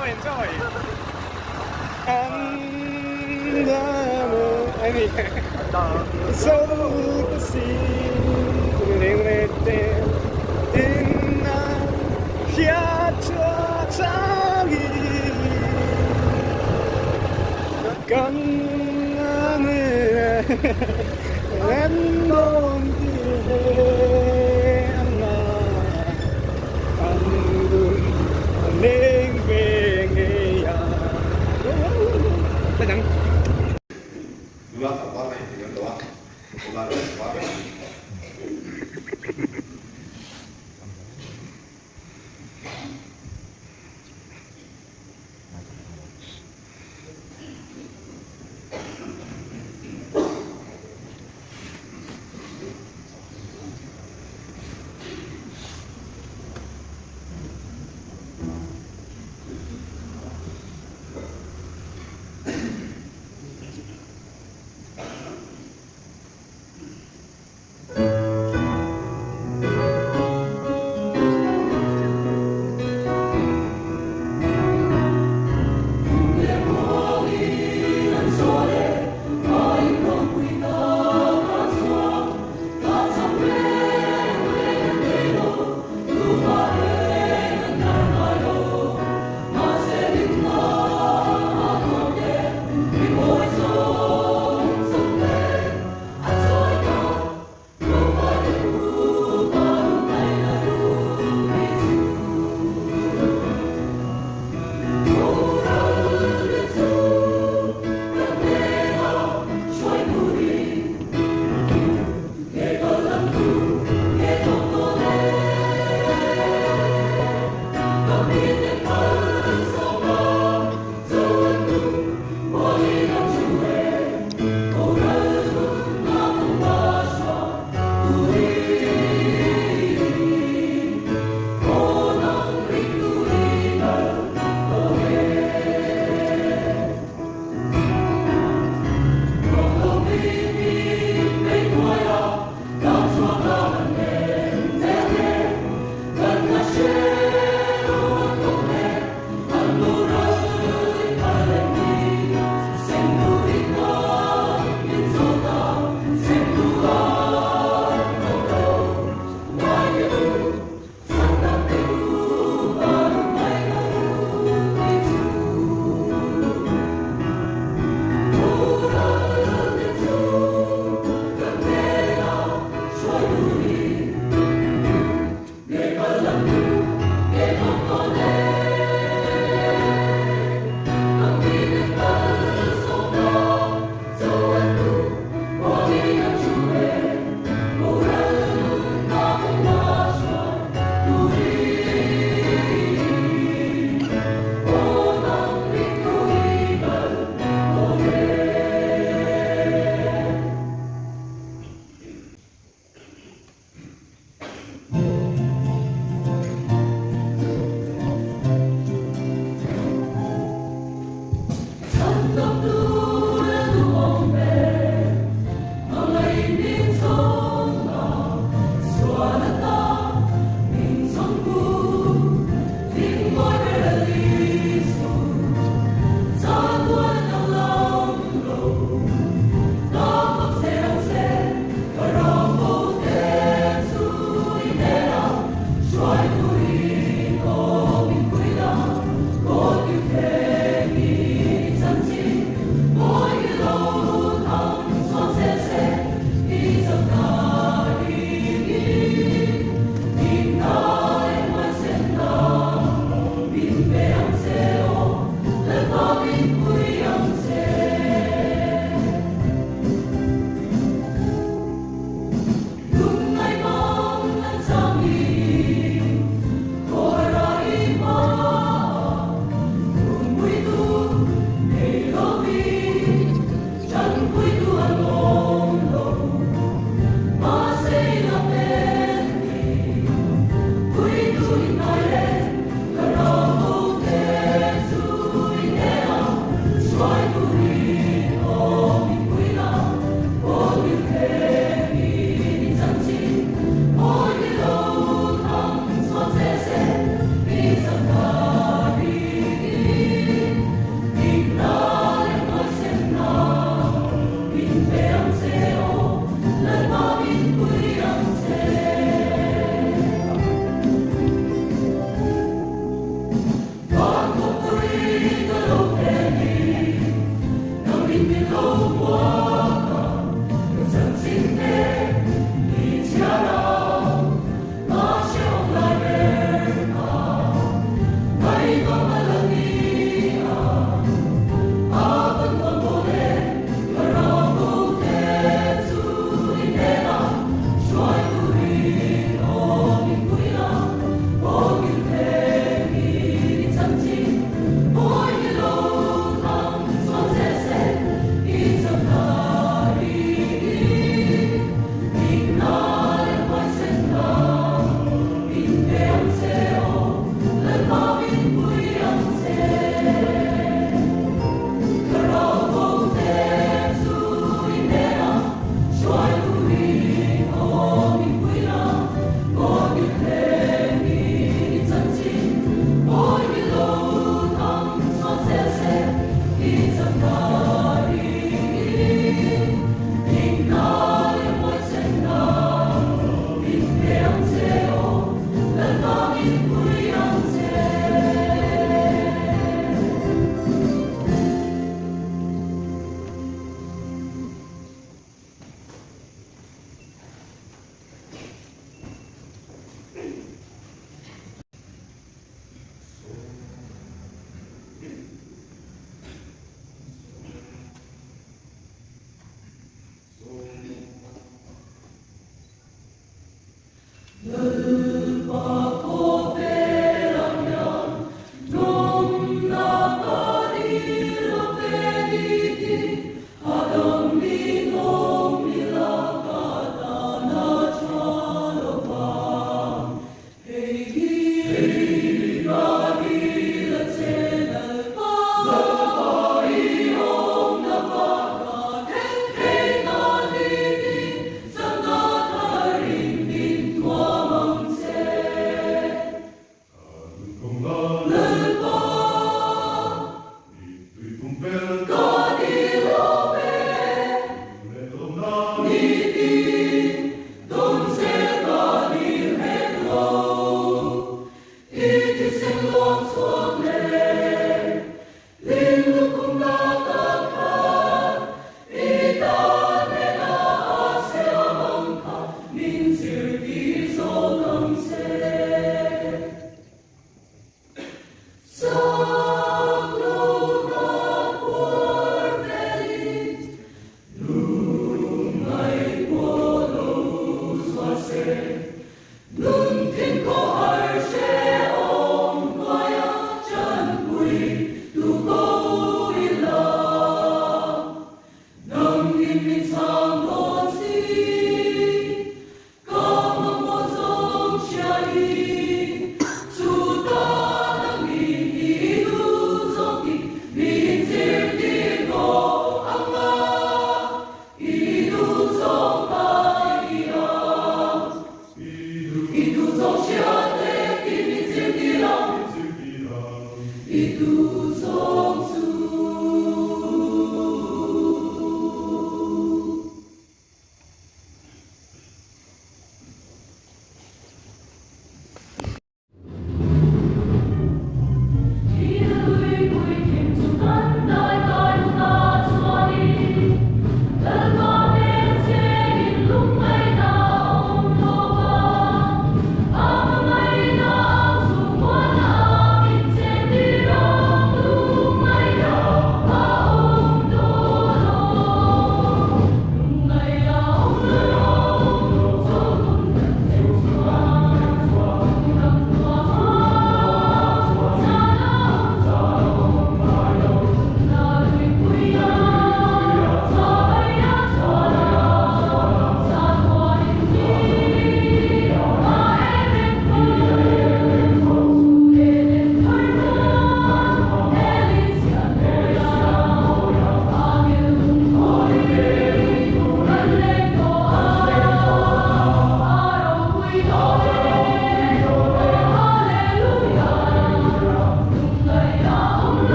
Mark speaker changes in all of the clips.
Speaker 1: enjoy andiamo amiche solo così le rete in spiaggia con e non dire nên về nghề là chẳng
Speaker 2: Dua kapal nih, tinggal doang. Dua kapal.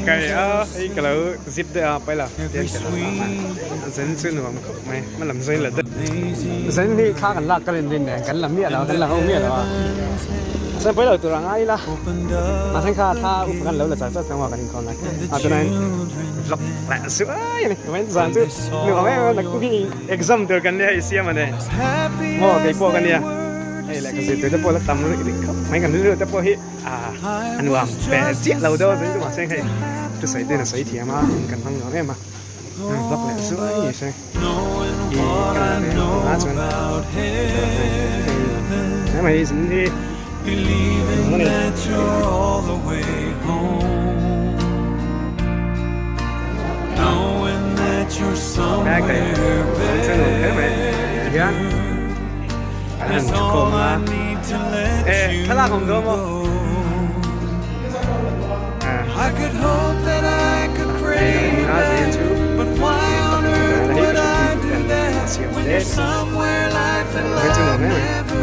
Speaker 1: cái ấy cái là zip được phải là tiền cái dẫn xuyên vào mày mà làm gì là dẫn đi khácกันลากกันเล่นเนี่ยกันละเมียแล้วกันละเอาเมียแล้วฉันไปเลยตัวรังไอ้ละมาทั้งค่าท่าอุปกรณ์แล้วเราจะสังวากันอีกคนละอ่ะตัวนั้นหลับแหละสวยนี่ไม่สานซื้อหนูเอาไว้นักกุ๊ก exam ตัวกันเนี่ยไอ้เสียมันเนี่ยโม่ไก่พวกกันเนี่ยไอ้แหละก็สิตัวจะพวกละตำเลยไม่กันเรื่อยๆจะพวกที่อันว่าแต่เจี๊ยเราด้วยตัวมาเส้นให้จะใส่ตัวน่ะใส่เทียมากันทั้งเราเนี่ยมาหลับแหละสวยใช่อีกันเนี่ยน่าชวนให้มาสิ่งที่
Speaker 3: Believing that you're all the way home, knowing that you're somewhere better. That's all I need to let you know. I could hope that I could pray that, but why on earth would I do that when you're somewhere life and love never